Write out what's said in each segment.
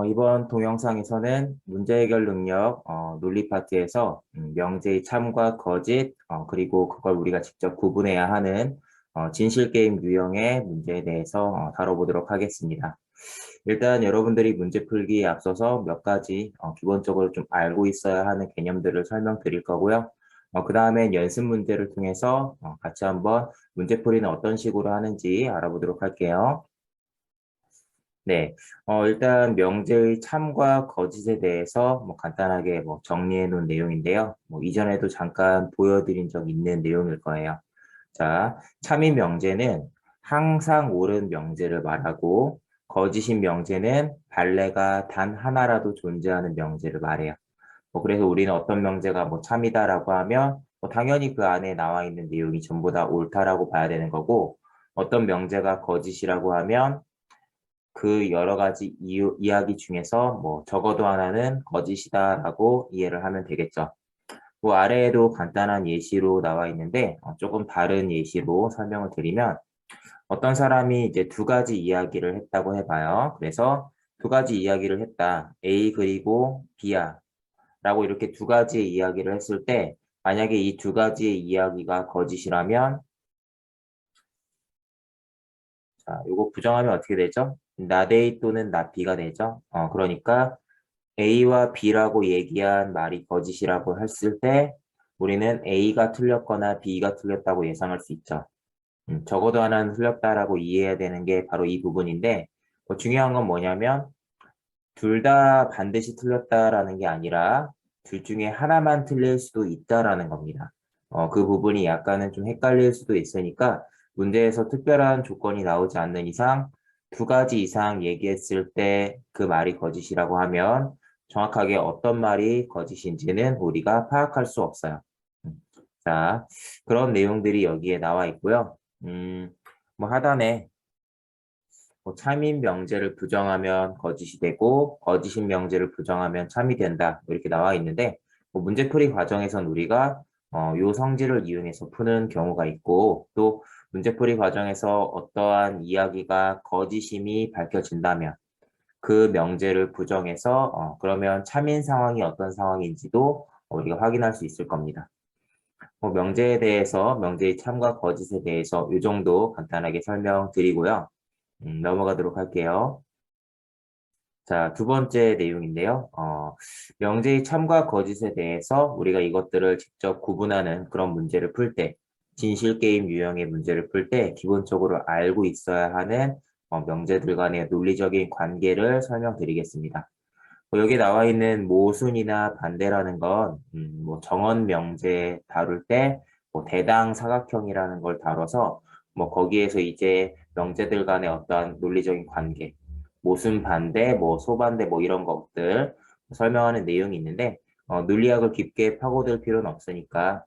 이번 동영상에서는 문제 해결 능력 논리 파트에서 명제의 참과 거짓, 그리고 그걸 우리가 직접 구분해야 하는 진실 게임 유형의 문제에 대해서 다뤄보도록 하겠습니다. 일단 여러분들이 문제 풀기에 앞서서 몇 가지 기본적으로 좀 알고 있어야 하는 개념들을 설명드릴 거고요. 그 다음엔 연습 문제를 통해서 같이 한번 문제풀이는 어떤 식으로 하는지 알아보도록 할게요. 네, 일단 명제의 참과 거짓에 대해서 간단하게 정리해 놓은 내용인데요. 이전에도 잠깐 보여드린 적 있는 내용일 거예요. 자, 참인 명제는 항상 옳은 명제를 말하고 거짓인 명제는 판례가 단 하나라도 존재하는 명제를 말해요. 그래서 우리는 어떤 명제가 참이다라고 하면 당연히 그 안에 나와 있는 내용이 전부 다 옳다라고 봐야 되는 거고, 어떤 명제가 거짓이라고 하면 그 여러 가지 이야기 중에서 적어도 하나는 거짓이다라고 이해를 하면 되겠죠. 아래에도 간단한 예시로 나와 있는데 조금 다른 예시로 설명을 드리면, 어떤 사람이 이제 두 가지 이야기를 했다고 해봐요. 그래서 두 가지 이야기를 했다. A 그리고 B야 라고 이렇게 두 가지의 이야기를 했을 때, 만약에 이 두 가지의 이야기가 거짓이라면, 자, 요거 부정하면 어떻게 되죠? not A 또는 not B가 되죠. 그러니까 A와 B라고 얘기한 말이 거짓이라고 했을 때 우리는 A가 틀렸거나 B가 틀렸다고 예상할 수 있죠. 적어도 하나는 틀렸다라고 이해해야 되는 게 바로 이 부분인데, 중요한 건 뭐냐면 둘 다 반드시 틀렸다라는 게 아니라 둘 중에 하나만 틀릴 수도 있다라는 겁니다. 그 부분이 약간은 좀 헷갈릴 수도 있으니까 문제에서 특별한 조건이 나오지 않는 이상 두 가지 이상 얘기했을 때 그 말이 거짓이라고 하면 정확하게 어떤 말이 거짓인지는 우리가 파악할 수 없어요. 음, 자, 그런 내용들이 여기에 나와 있고요. 하단에 참인 명제를 부정하면 거짓이 되고 거짓인 명제를 부정하면 참이 된다 이렇게 나와 있는데, 문제풀이 과정에선 우리가 요 성질을 이용해서 푸는 경우가 있고, 또 문제풀이 과정에서 어떠한 이야기가 거짓임이 밝혀진다면 그 명제를 부정해서 그러면 참인 상황이 어떤 상황인지도 우리가 확인할 수 있을 겁니다. 명제에 대해서, 명제의 참과 거짓에 대해서 이 정도 간단하게 설명드리고요. 넘어가도록 할게요. 자, 두 번째 내용인데요. 명제의 참과 거짓에 대해서 우리가 이것들을 직접 구분하는 그런 문제를 풀 때, 진실 게임 유형의 문제를 풀 때 기본적으로 알고 있어야 하는 명제들 간의 논리적인 관계를 설명드리겠습니다. 여기 나와 있는 모순이나 반대라는 건 정언 명제 다룰 때 대당 사각형이라는 걸 다뤄서 거기에서 이제 명제들 간의 어떤 논리적인 관계, 모순 반대, 소반대 이런 것들 설명하는 내용이 있는데, 논리학을 깊게 파고들 필요는 없으니까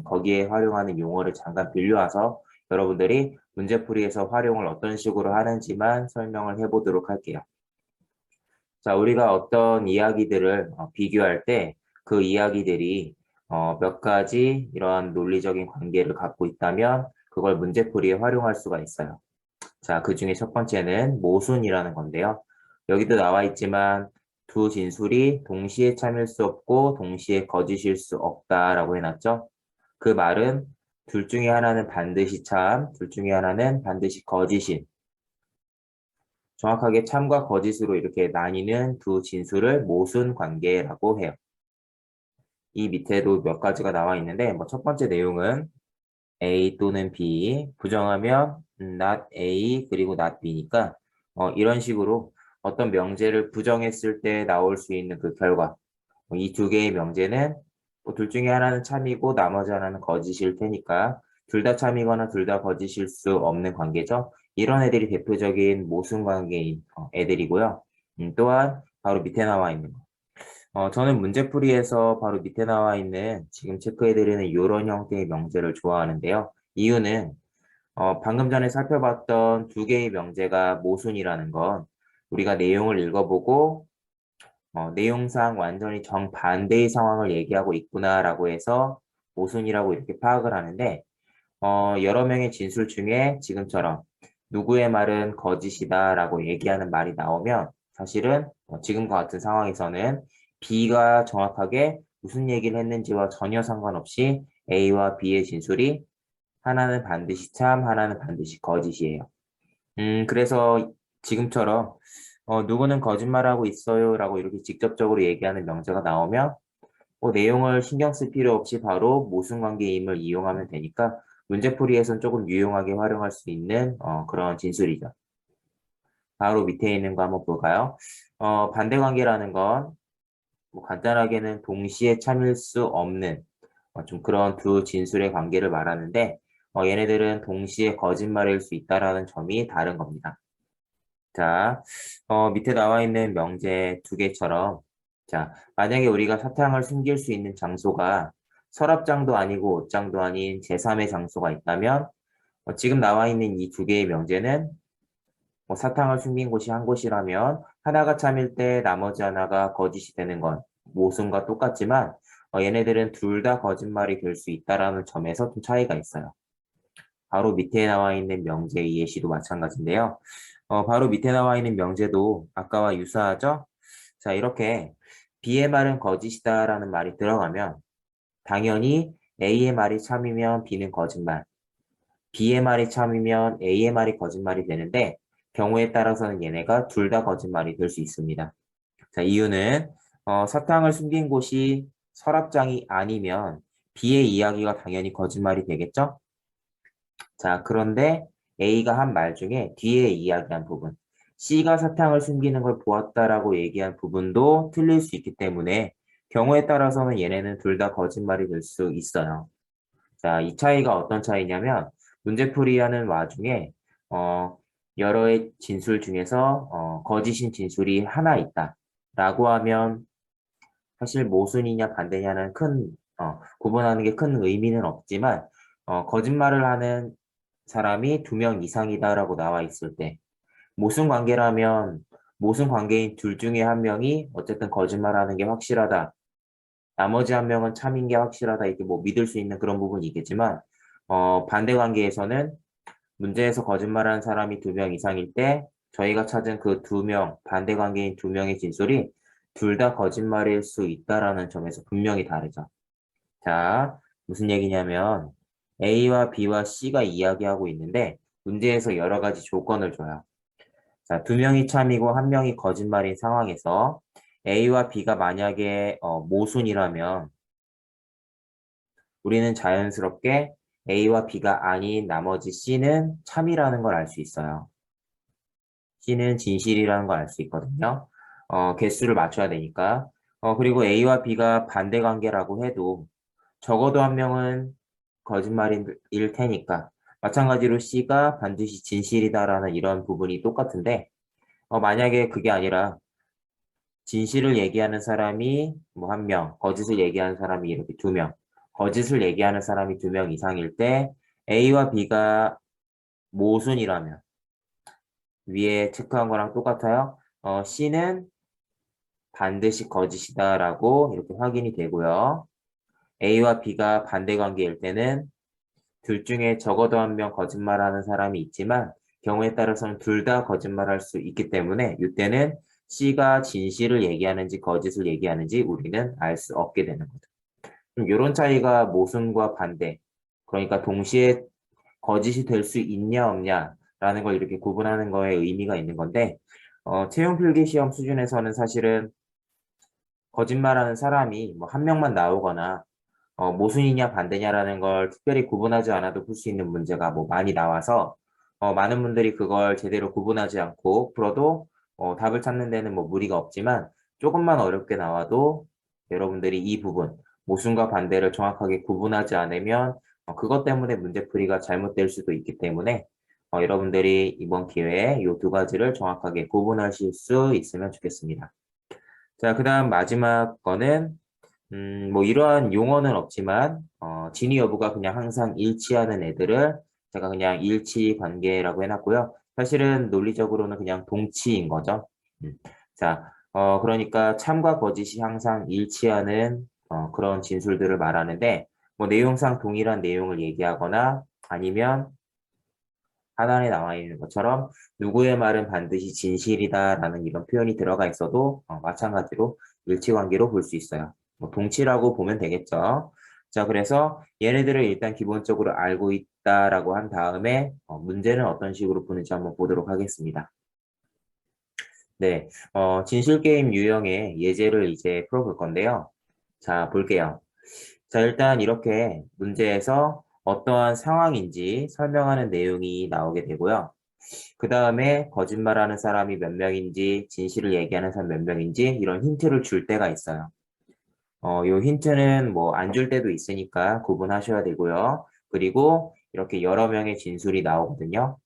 거기에 활용하는 용어를 잠깐 빌려와서 여러분들이 문제풀이에서 활용을 어떤 식으로 하는지만 설명을 해보도록 할게요. 자, 우리가 어떤 이야기들을 비교할 때 그 이야기들이 몇 가지 이러한 논리적인 관계를 갖고 있다면 그걸 문제풀이에 활용할 수가 있어요. 자, 그 중에 첫 번째는 모순이라는 건데요. 여기도 나와 있지만 두 진술이 동시에 참일 수 없고 동시에 거짓일 수 없다라고 해놨죠. 그 말은 둘 중에 하나는 반드시 참, 둘 중에 하나는 반드시 거짓인, 정확하게 참과 거짓으로 이렇게 나뉘는 두 진술을 모순 관계라고 해요. 이 밑에도 몇 가지가 나와 있는데, 첫 번째 내용은 A 또는 B, 부정하면 not A 그리고 not B니까 이런 식으로 어떤 명제를 부정했을 때 나올 수 있는 그 결과, 이 두 개의 명제는 둘 중에 하나는 참이고 나머지 하나는 거짓일 테니까 둘 다 참이거나 둘 다 거짓일 수 없는 관계죠. 이런 애들이 대표적인 모순 관계인 애들이고요. 또한 바로 밑에 나와 있는 거. 저는 문제풀이에서 바로 밑에 나와 있는 지금 체크해드리는 이런 형태의 명제를 좋아하는데요. 이유는 방금 전에 살펴봤던 두 개의 명제가 모순이라는 건 우리가 내용을 읽어보고 내용상 완전히 정반대의 상황을 얘기하고 있구나라고 해서 모순이라고 이렇게 파악을 하는데, 여러 명의 진술 중에 지금처럼 누구의 말은 거짓이다라고 얘기하는 말이 나오면 사실은 지금과 같은 상황에서는 B가 정확하게 무슨 얘기를 했는지와 전혀 상관없이 A와 B의 진술이 하나는 반드시 참, 하나는 반드시 거짓이에요. 그래서 지금처럼 누구는 거짓말하고 있어요 라고 이렇게 직접적으로 얘기하는 명제가 나오면 내용을 신경 쓸 필요 없이 바로 모순관계임을 이용하면 되니까 문제풀이에선 조금 유용하게 활용할 수 있는 그런 진술이죠. 바로 밑에 있는 거 한번 볼까요? 반대관계라는 건 뭐 간단하게는 동시에 참일 수 없는 좀 그런 두 진술의 관계를 말하는데 얘네들은 동시에 거짓말일 수 있다라는 점이 다른 겁니다. 자, 밑에 나와 있는 명제 두 개처럼 자, 만약에 우리가 사탕을 숨길 수 있는 장소가 서랍장도 아니고 옷장도 아닌 제3의 장소가 있다면 지금 나와 있는 이 두 개의 명제는 사탕을 숨긴 곳이 한 곳이라면 하나가 참일 때 나머지 하나가 거짓이 되는 건 모순과 똑같지만 얘네들은 둘 다 거짓말이 될 수 있다라는 점에서 좀 차이가 있어요. 바로 밑에 나와 있는 명제의 예시도 마찬가지인데요. 바로 밑에 나와 있는 명제도 아까와 유사하죠? 자, 이렇게 B의 말은 거짓이다라는 말이 들어가면 당연히 A의 말이 참이면 B는 거짓말, B의 말이 참이면 A의 말이 거짓말이 되는데 경우에 따라서는 얘네가 둘 다 거짓말이 될 수 있습니다. 자, 이유는 사탕을 숨긴 곳이 서랍장이 아니면 B의 이야기가 당연히 거짓말이 되겠죠? 자, 그런데 A가 한 말 중에 뒤에 이야기한 부분, C가 사탕을 숨기는 걸 보았다라고 얘기한 부분도 틀릴 수 있기 때문에 경우에 따라서는 얘네는 둘 다 거짓말이 될 수 있어요. 자, 이 차이가 어떤 차이냐면 문제풀이하는 와중에 여러의 진술 중에서 거짓인 진술이 하나 있다라고 하면 사실 모순이냐 반대냐는 구분하는 게 큰 의미는 없지만 거짓말을 하는 사람이 2명 이상이다라고 나와 있을 때 모순 관계라면 모순 관계인 둘 중에 한 명이 어쨌든 거짓말하는 게 확실하다. 나머지 한 명은 참인 게 확실하다. 이렇게 뭐 믿을 수 있는 그런 부분이 있겠지만 반대 관계에서는 문제에서 거짓말하는 사람이 2명 이상일 때 저희가 찾은 그 2명, 반대 관계인 2명의 진술이 둘 다 거짓말일 수 있다라는 점에서 분명히 다르죠. 자, 무슨 얘기냐면 A와 B와 C가 이야기하고 있는데 문제에서 여러 가지 조건을 줘요. 자, 2명이 참이고 1명이 거짓말인 상황에서 A와 B가 만약에 모순이라면 우리는 자연스럽게 A와 B가 아닌 나머지 C는 참이라는 걸 알 수 있어요. C는 진실이라는 걸 알 수 있거든요. 개수를 맞춰야 되니까. 그리고 A와 B가 반대 관계라고 해도 적어도 한 명은 거짓말일 테니까. 마찬가지로 C가 반드시 진실이다라는 이런 부분이 똑같은데, 만약에 그게 아니라 진실을 얘기하는 사람이 뭐 1명, 거짓을 얘기하는 사람이 이렇게 2명, 거짓을 얘기하는 사람이 2명 이상일 때 A와 B가 모순이라면 위에 체크한 거랑 똑같아요. C는 반드시 거짓이다라고 이렇게 확인이 되고요. A와 B가 반대 관계일 때는 둘 중에 적어도 1명 거짓말하는 사람이 있지만 경우에 따라서는 둘 다 거짓말할 수 있기 때문에 이때는 C가 진실을 얘기하는지 거짓을 얘기하는지 우리는 알 수 없게 되는 거죠. 이런 차이가 모순과 반대, 그러니까 동시에 거짓이 될 수 있냐 없냐라는 걸 이렇게 구분하는 거에 의미가 있는 건데 채용 필기 시험 수준에서는 사실은 거짓말하는 사람이 뭐 1명만 나오거나 모순이냐 반대냐라는 걸 특별히 구분하지 않아도 풀 수 있는 문제가 뭐 많이 나와서 많은 분들이 그걸 제대로 구분하지 않고 풀어도 답을 찾는 데는 뭐 무리가 없지만 조금만 어렵게 나와도 여러분들이 이 부분 모순과 반대를 정확하게 구분하지 않으면 그것 때문에 문제풀이가 잘못될 수도 있기 때문에 여러분들이 이번 기회에 이 두 가지를 정확하게 구분하실 수 있으면 좋겠습니다. 자, 그 다음 마지막 거는 뭐 이러한 용어는 없지만 진위 여부가 그냥 항상 일치하는 애들을 제가 그냥 일치 관계라고 해놨고요. 사실은 논리적으로는 그냥 동치인 거죠. 자, 그러니까 참과 거짓이 항상 일치하는 그런 진술들을 말하는데 뭐 내용상 동일한 내용을 얘기하거나 아니면 하단에 나와 있는 것처럼 누구의 말은 반드시 진실이다라는 이런 표현이 들어가 있어도 마찬가지로 일치관계로 볼 수 있어요. 뭐 동치라고 보면 되겠죠. 자, 그래서 얘네들을 일단 기본적으로 알고 있다라고 한 다음에 문제는 어떤 식으로 푸는지 한번 보도록 하겠습니다. 네, 진실게임 유형의 예제를 이제 풀어볼 건데요. 자, 볼게요. 자, 일단 이렇게 문제에서 어떠한 상황인지 설명하는 내용이 나오게 되고요. 그 다음에 거짓말하는 사람이 몇 명인지, 진실을 얘기하는 사람 몇 명인지 이런 힌트를 줄 때가 있어요. 요 힌트는 뭐 안 줄 때도 있으니까 구분하셔야 되고요. 그리고 이렇게 여러 명의 진술이 나오거든요.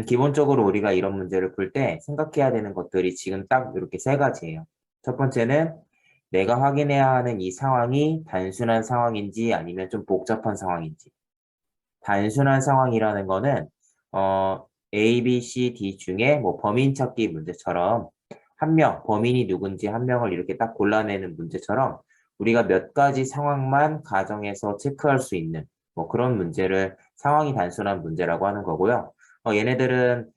기본적으로 우리가 이런 문제를 풀 때 생각해야 되는 것들이 지금 딱 이렇게 세 가지예요. 첫 번째는 내가 확인해야 하는 이 상황이 단순한 상황인지 아니면 좀 복잡한 상황인지. 단순한 상황이라는 거는 A, B, C, D 중에 뭐 범인 찾기 문제처럼 한 명, 범인이 누군지 한 명을 이렇게 딱 골라내는 문제처럼 우리가 몇 가지 상황만 가정해서 체크할 수 있는 뭐 그런 문제를 상황이 단순한 문제라고 하는 거고요. 얘네들은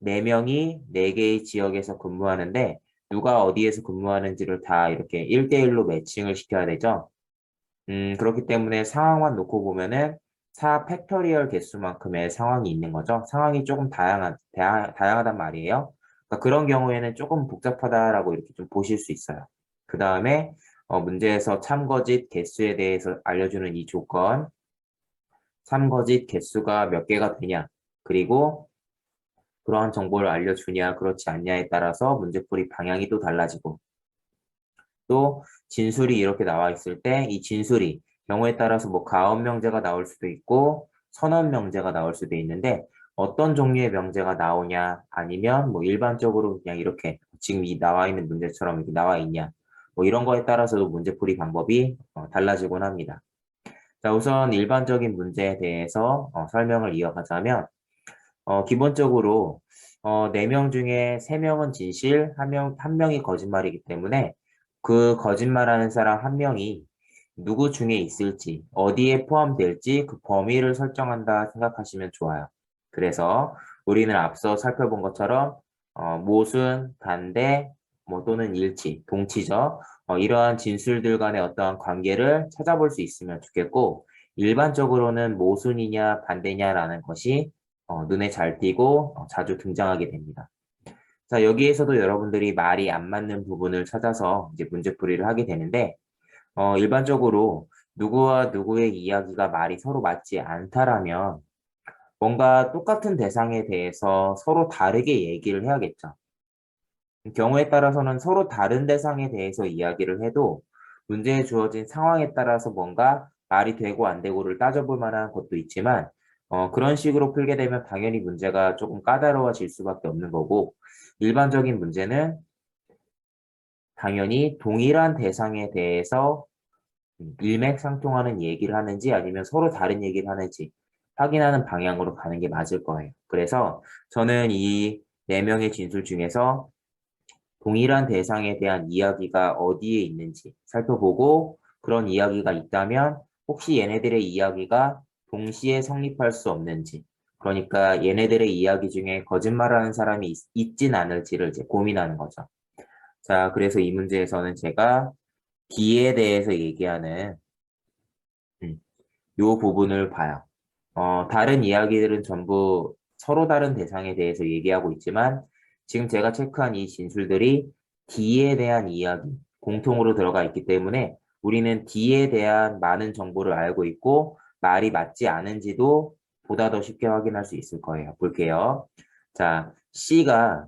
네명이네개의 지역에서 근무하는데 누가 어디에서 근무하는지를 다 이렇게 1대1로 매칭을 시켜야 되죠. 그렇기 때문에 상황만 놓고 보면은 4 팩토리얼 개수만큼의 상황이 있는 거죠. 상황이 조금 다양하단 말이에요. 그러니까 그런 경우에는 조금 복잡하다라고 이렇게 좀 보실 수 있어요. 그 다음에 문제에서 참거짓 개수에 대해서 알려주는 이 조건, 참거짓 개수가 몇 개가 되냐, 그리고 그러한 정보를 알려주냐, 그렇지 않냐에 따라서 문제풀이 방향이 또 달라지고, 또 진술이 이렇게 나와 있을 때 이 진술이 경우에 따라서 뭐 가업 명제가 나올 수도 있고 선언 명제가 나올 수도 있는데 어떤 종류의 명제가 나오냐 아니면 뭐 일반적으로 그냥 이렇게 지금 이 나와 있는 문제처럼 이렇게 나와 있냐 뭐 이런 거에 따라서도 문제풀이 방법이 달라지곤 합니다. 자, 우선 일반적인 문제에 대해서 설명을 이어가자면 기본적으로 4명 중에 3명은 진실, 한 명이 거짓말이기 때문에 그 거짓말하는 사람 한 명이 누구 중에 있을지, 어디에 포함될지 그 범위를 설정한다 생각하시면 좋아요. 그래서 우리는 앞서 살펴본 것처럼 모순, 반대, 뭐 또는 일치, 동치죠. 이러한 진술들 간의 어떠한 관계를 찾아볼 수 있으면 좋겠고, 일반적으로는 모순이냐 반대냐라는 것이 눈에 잘 띄고 자주 등장하게 됩니다. 자, 여기에서도 여러분들이 말이 안 맞는 부분을 찾아서 이제 문제풀이를 하게 되는데, 일반적으로 누구와 누구의 이야기가 말이 서로 맞지 않다라면 뭔가 똑같은 대상에 대해서 서로 다르게 얘기를 해야겠죠. 경우에 따라서는 서로 다른 대상에 대해서 이야기를 해도 문제에 주어진 상황에 따라서 뭔가 말이 되고 안 되고를 따져볼 만한 것도 있지만 그런 식으로 풀게 되면 당연히 문제가 조금 까다로워질 수밖에 없는 거고 일반적인 문제는 당연히 동일한 대상에 대해서 일맥상통하는 얘기를 하는지 아니면 서로 다른 얘기를 하는지 확인하는 방향으로 가는 게 맞을 거예요. 그래서 저는 이 4명의 진술 중에서 동일한 대상에 대한 이야기가 어디에 있는지 살펴보고 그런 이야기가 있다면 혹시 얘네들의 이야기가 동시에 성립할 수 없는지 그러니까 얘네들의 이야기 중에 거짓말하는 사람이 있진 않을지를 이제 고민하는 거죠. 자, 그래서 이 문제에서는 제가 D에 대해서 얘기하는 요 부분을 봐요. 다른 이야기들은 전부 서로 다른 대상에 대해서 얘기하고 있지만 지금 제가 체크한 이 진술들이 D에 대한 이야기, 공통으로 들어가 있기 때문에 우리는 D에 대한 많은 정보를 알고 있고 말이 맞지 않은지도 보다 더 쉽게 확인할 수 있을 거예요. 볼게요. 자, C가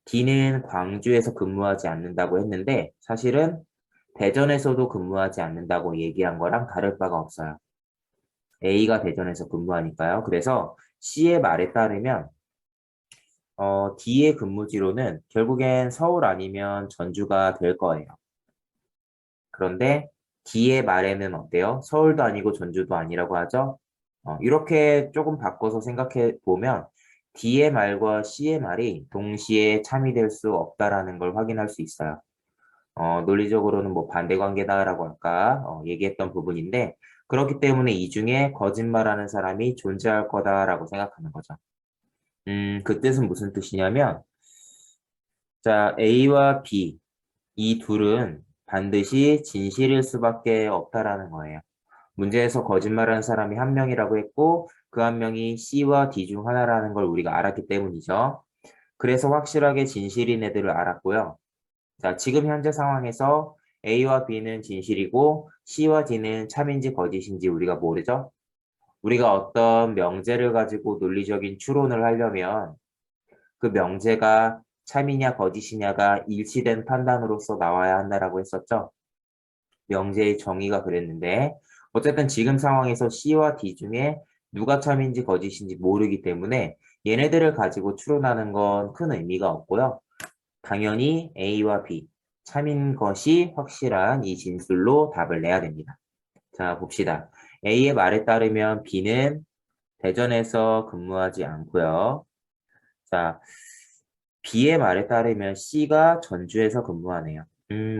D는 광주에서 근무하지 않는다고 했는데 사실은 대전에서도 근무하지 않는다고 얘기한 거랑 다를 바가 없어요. A가 대전에서 근무하니까요. 그래서 C의 말에 따르면 D의 근무지로는 결국엔 서울 아니면 전주가 될 거예요. 그런데 D의 말에는 어때요? 서울도 아니고 전주도 아니라고 하죠? 이렇게 조금 바꿔서 생각해 보면 D의 말과 C의 말이 동시에 참이 될 수 없다라는 걸 확인할 수 있어요. 논리적으로는 뭐 반대 관계다라고 아까 얘기했던 부분인데 그렇기 때문에 이 중에 거짓말하는 사람이 존재할 거다라고 생각하는 거죠. 그 뜻은 무슨 뜻이냐면 자, A와 B 이 둘은 반드시 진실일 수밖에 없다라는 거예요. 문제에서 거짓말하는 사람이 한 명이라고 했고 그 한 명이 C와 D 중 하나라는 걸 우리가 알았기 때문이죠. 그래서 확실하게 진실인 애들을 알았고요. 자, 지금 현재 상황에서 A와 B는 진실이고 C와 D는 참인지 거짓인지 우리가 모르죠. 우리가 어떤 명제를 가지고 논리적인 추론을 하려면 그 명제가 참이냐 거짓이냐가 일치된 판단으로서 나와야 한다라고 했었죠. 명제의 정의가 그랬는데 어쨌든 지금 상황에서 C와 D 중에 누가 참인지 거짓인지 모르기 때문에 얘네들을 가지고 추론하는 건 큰 의미가 없고요. 당연히 A와 B, 참인 것이 확실한 이 진술로 답을 내야 됩니다. 자, 봅시다. A의 말에 따르면 B는 대전에서 근무하지 않고요. 자, B의 말에 따르면 C가 전주에서 근무하네요.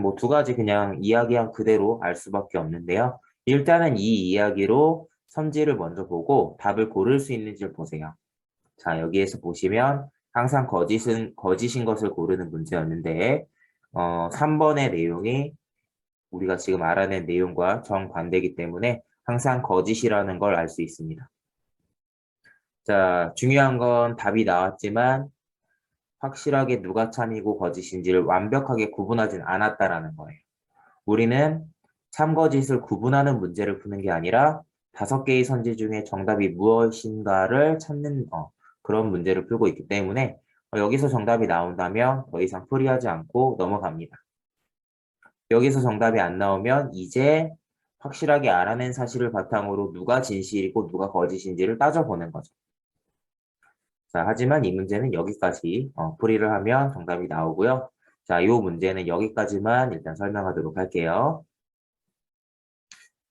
뭐 두 가지 그냥 이야기한 그대로 알 수밖에 없는데요. 일단은 이 이야기로 선지를 먼저 보고 답을 고를 수 있는지를 보세요. 자, 여기에서 보시면 항상 거짓인 것을 고르는 문제였는데 3번의 내용이 우리가 지금 알아낸 내용과 정반대이기 때문에 항상 거짓이라는 걸 알 수 있습니다. 자, 중요한 건 답이 나왔지만 확실하게 누가 참이고 거짓인지를 완벽하게 구분하진 않았다라는 거예요. 우리는 참거짓을 구분하는 문제를 푸는 게 아니라 5개의 선지 중에 정답이 무엇인가를 찾는 그런 문제를 풀고 있기 때문에 여기서 정답이 나온다면 더 이상 풀이하지 않고 넘어갑니다. 여기서 정답이 안 나오면 이제 확실하게 알아낸 사실을 바탕으로 누가 진실이고 누가 거짓인지를 따져보는 거죠. 자, 하지만 이 문제는 여기까지 풀이를 하면 정답이 나오고요. 자, 이 문제는 여기까지만 일단 설명하도록 할게요.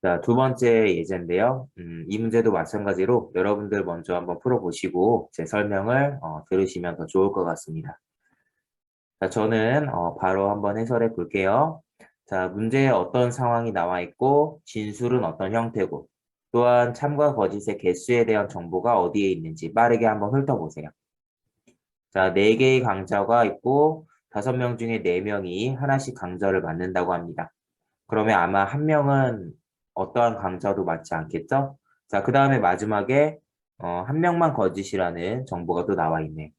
자, 두 번째 예제인데요. 이 문제도 마찬가지로 여러분들 먼저 한번 풀어보시고 제 설명을 들으시면 더 좋을 것 같습니다. 자, 저는 바로 한번 해설해 볼게요. 자, 문제에 어떤 상황이 나와 있고 진술은 어떤 형태고 또한 참과 거짓의 개수에 대한 정보가 어디에 있는지 빠르게 한번 훑어보세요. 자, 4개의 강좌가 있고 5명 중에 4명이 하나씩 강좌를 맡는다고 합니다. 그러면 아마 한 명은 어떠한 강좌도 맞지 않겠죠? 자, 그 다음에 마지막에 한 명만 거짓이라는 정보가 또 나와 있네요.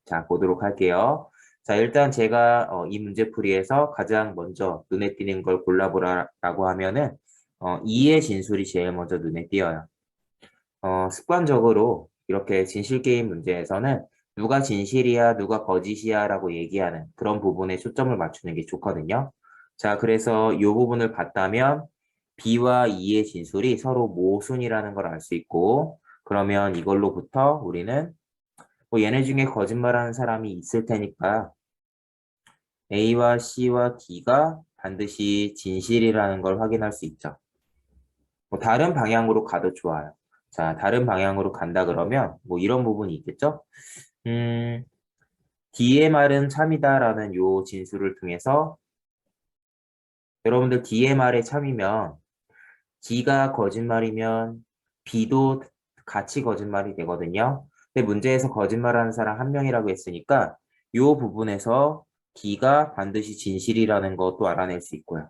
자, 보도록 할게요. 자, 일단 제가 이 문제풀이에서 가장 먼저 눈에 띄는 걸 골라보라고 하면은 2의 진술이 제일 먼저 눈에 띄어요. 습관적으로 이렇게 진실게임 문제에서는 누가 진실이야, 누가 거짓이야 라고 얘기하는 그런 부분에 초점을 맞추는 게 좋거든요. 자, 그래서 이 부분을 봤다면 B와 E의 진술이 서로 모순이라는 걸 알 수 있고 그러면 이걸로부터 우리는 뭐 얘네 중에 거짓말하는 사람이 있을 테니까 A와 C와 D가 반드시 진실이라는 걸 확인할 수 있죠. 뭐 다른 방향으로 가도 좋아요. 자, 다른 방향으로 간다 그러면 뭐 이런 부분이 있겠죠? D의 말은 참이다라는 요 진술을 통해서 여러분들 D의 말에 참이면 D가 거짓말이면 B도 같이 거짓말이 되거든요. 근데 문제에서 거짓말하는 사람 한 명이라고 했으니까 요 부분에서 D가 반드시 진실이라는 것도 알아낼 수 있고요.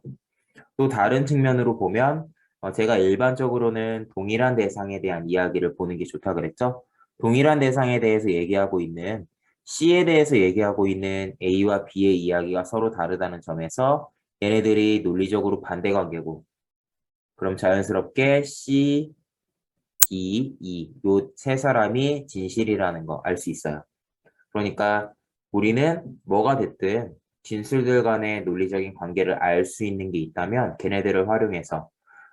또 다른 측면으로 보면 제가 일반적으로는 동일한 대상에 대한 이야기를 보는 게 좋다 그랬죠. 동일한 대상에 대해서 얘기하고 있는 C에 대해서 얘기하고 있는 A와 B의 이야기가 서로 다르다는 점에서 얘네들이 논리적으로 반대 관계고 그럼 자연스럽게 C, D, E 요 세 사람이 진실이라는 거 알 수 있어요. 그러니까 우리는 뭐가 됐든 진술들 간의 논리적인 관계를 알 수 있는 게 있다면 걔네들을 활용해서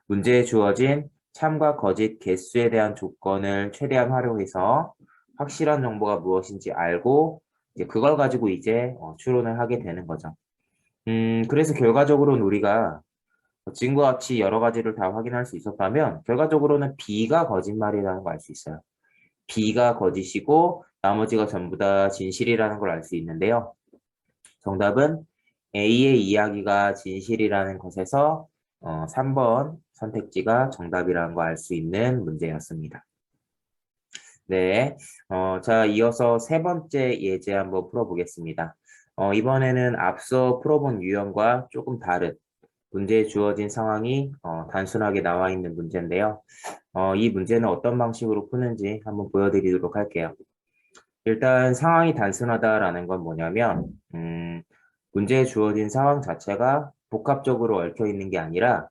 문제에 주어진 참과 거짓 개수에 대한 조건을 최대한 활용해서 확실한 정보가 무엇인지 알고 이제 그걸 가지고 이제 추론을 하게 되는 거죠. 그래서 결과적으로는 우리가 지금과 같이 여러 가지를 다 확인할 수 있었다면 결과적으로는 B가 거짓말이라는 걸 알 수 있어요. B가 거짓이고 나머지가 전부 다 진실이라는 걸 알 수 있는데요. 정답은 A의 이야기가 진실이라는 것에서 3번 선택지가 정답이라는 거 알 수 있는 문제였습니다. 네, 자, 이어서 세 번째 예제 한번 풀어보겠습니다. 이번에는 앞서 풀어본 유형과 조금 다른 문제에 주어진 상황이 단순하게 나와 있는 문제인데요. 이 문제는 어떤 방식으로 푸는지 한번 보여드리도록 할게요. 일단 상황이 단순하다라는 건 뭐냐면 문제에 주어진 상황 자체가 복합적으로 얽혀 있는 게 아니라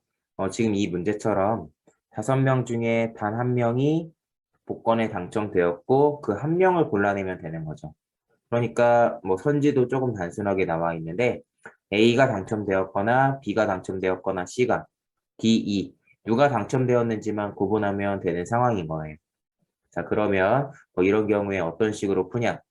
지금 이 문제처럼 5명 중에 단 한 명이 복권에 당첨되었고 그 한 명을 골라내면 되는 거죠. 그러니까 뭐 선지도 조금 단순하게 나와 있는데 A가 당첨되었거나 B가 당첨되었거나 C가 D, E 누가 당첨되었는지만 구분하면 되는 상황인 거예요. 자, 그러면 뭐 이런 경우에 어떤 식으로 푸냐?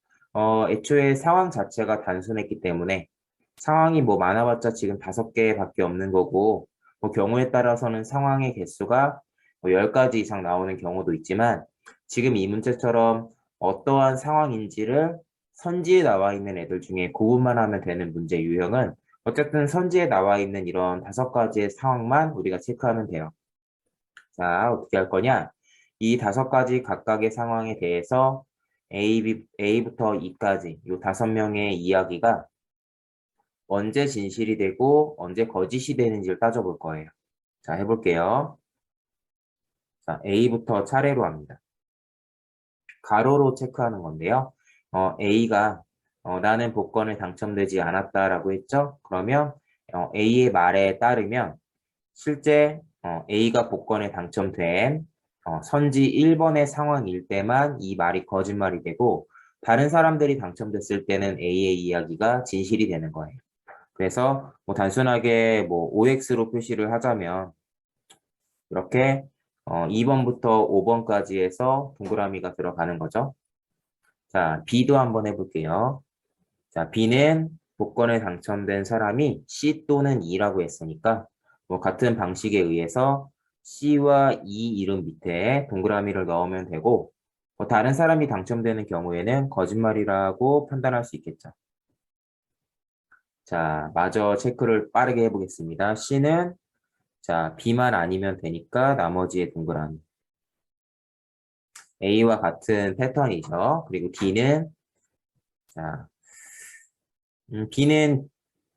애초에 상황 자체가 단순했기 때문에 상황이 뭐 많아봤자 지금 5개밖에 없는 거고 뭐 경우에 따라서는 상황의 개수가 뭐 10가지 이상 나오는 경우도 있지만 지금 이 문제처럼 어떠한 상황인지를 선지에 나와 있는 애들 중에 구분만 하면 되는 문제 유형은 어쨌든 선지에 나와 있는 이런 5가지의 상황만 우리가 체크하면 돼요. 자, 어떻게 할 거냐? 이 5가지 각각의 상황에 대해서 A부터 E까지 이 5명의 이야기가 언제 진실이 되고 언제 거짓이 되는지를 따져볼 거예요. 자, 해볼게요. 자, A부터 차례로 합니다. 가로로 체크하는 건데요. A가 나는 복권에 당첨되지 않았다라고 했죠? 그러면 A의 말에 따르면 실제 A가 복권에 당첨된 선지 1번의 상황일 때만 이 말이 거짓말이 되고 다른 사람들이 당첨됐을 때는 A의 이야기가 진실이 되는 거예요. 그래서 뭐 단순하게 뭐 OX로 표시를 하자면 이렇게 2번부터 5번까지 해서 동그라미가 들어가는 거죠. 자, B도 한번 해볼게요. 자, B는 복권에 당첨된 사람이 C 또는 E라고 했으니까 뭐 같은 방식에 의해서 C와 E 이름 밑에 동그라미를 넣으면 되고 뭐 다른 사람이 당첨되는 경우에는 거짓말이라고 판단할 수 있겠죠. 자, 마저 체크를 빠르게 해보겠습니다. C는 자, B만 아니면 되니까 나머지의 동그라미. A와 같은 패턴이죠. 그리고 D는 자,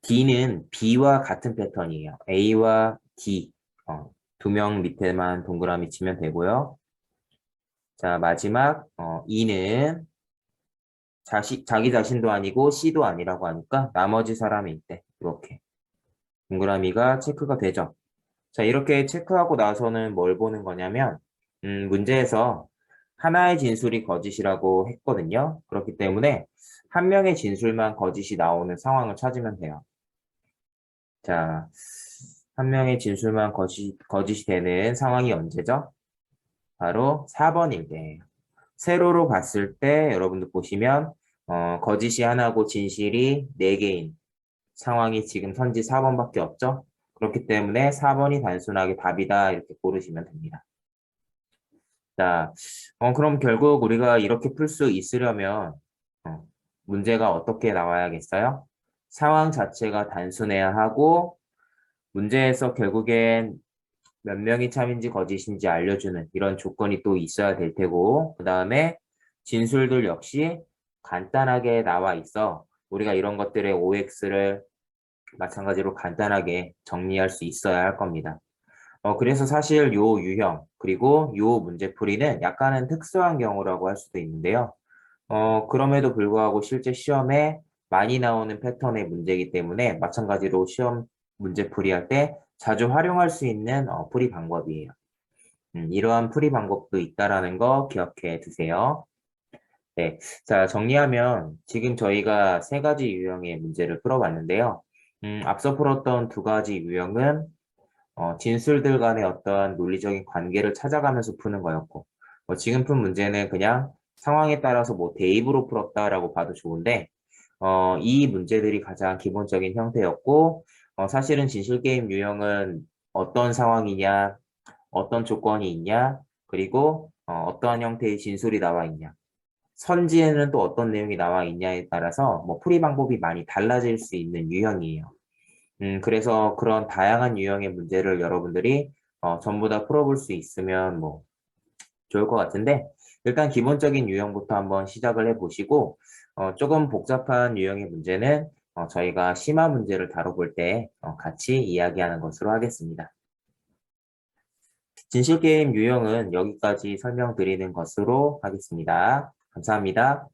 D는 B와 같은 패턴이에요. A와 D, 2명 밑에만 동그라미 치면 되고요. 자, 마지막, E는 자기 자신도 아니고 C도 아니라고 하니까 나머지 사람일 때, 이렇게. 동그라미가 체크가 되죠. 자, 이렇게 체크하고 나서는 뭘 보는 거냐면, 문제에서 하나의 진술이 거짓이라고 했거든요. 그렇기 때문에 한 명의 진술만 거짓이 나오는 상황을 찾으면 돼요. 자, 한 명의 진술만 거짓이 되는 상황이 언제죠? 바로 4번일 때예요. 세로로 봤을 때 여러분들 보시면 거짓이 하나고 진실이 4개인 상황이 지금 선지 4번밖에 없죠? 그렇기 때문에 4번이 단순하게 답이다 이렇게 고르시면 됩니다. 자, 그럼 결국 우리가 이렇게 풀 수 있으려면 문제가 어떻게 나와야겠어요? 상황 자체가 단순해야 하고 문제에서 결국엔 몇 명이 참인지 거짓인지 알려주는 이런 조건이 또 있어야 될 테고 그 다음에 진술들 역시 간단하게 나와 있어 우리가 이런 것들의 OX를 마찬가지로 간단하게 정리할 수 있어야 할 겁니다. 그래서 사실 요 유형 그리고 요 문제풀이는 약간은 특수한 경우라고 할 수도 있는데요. 그럼에도 불구하고 실제 시험에 많이 나오는 패턴의 문제이기 때문에 마찬가지로 시험 문제풀이 할 때 자주 활용할 수 있는 풀이 방법이에요. 이러한 풀이 방법도 있다라는 거 기억해 두세요. 네. 자, 정리하면 지금 저희가 3가지 유형의 문제를 풀어봤는데요. 앞서 풀었던 2가지 유형은 진술들 간의 어떤 논리적인 관계를 찾아가면서 푸는 거였고, 지금 푼 문제는 그냥 상황에 따라서 뭐 대입으로 풀었다라고 봐도 좋은데, 이 문제들이 가장 기본적인 형태였고, 사실은 진실게임 유형은 어떤 상황이냐, 어떤 조건이 있냐, 그리고 어떠한 형태의 진술이 나와 있냐, 선지에는 또 어떤 내용이 나와 있냐에 따라서 뭐 풀이 방법이 많이 달라질 수 있는 유형이에요. 그래서 그런 다양한 유형의 문제를 여러분들이 전부 다 풀어볼 수 있으면 뭐 좋을 것 같은데 일단 기본적인 유형부터 한번 시작을 해보시고 조금 복잡한 유형의 문제는 저희가 심화 문제를 다뤄볼 때 같이 이야기하는 것으로 하겠습니다. 진실게임 유형은 여기까지 설명드리는 것으로 하겠습니다. 감사합니다.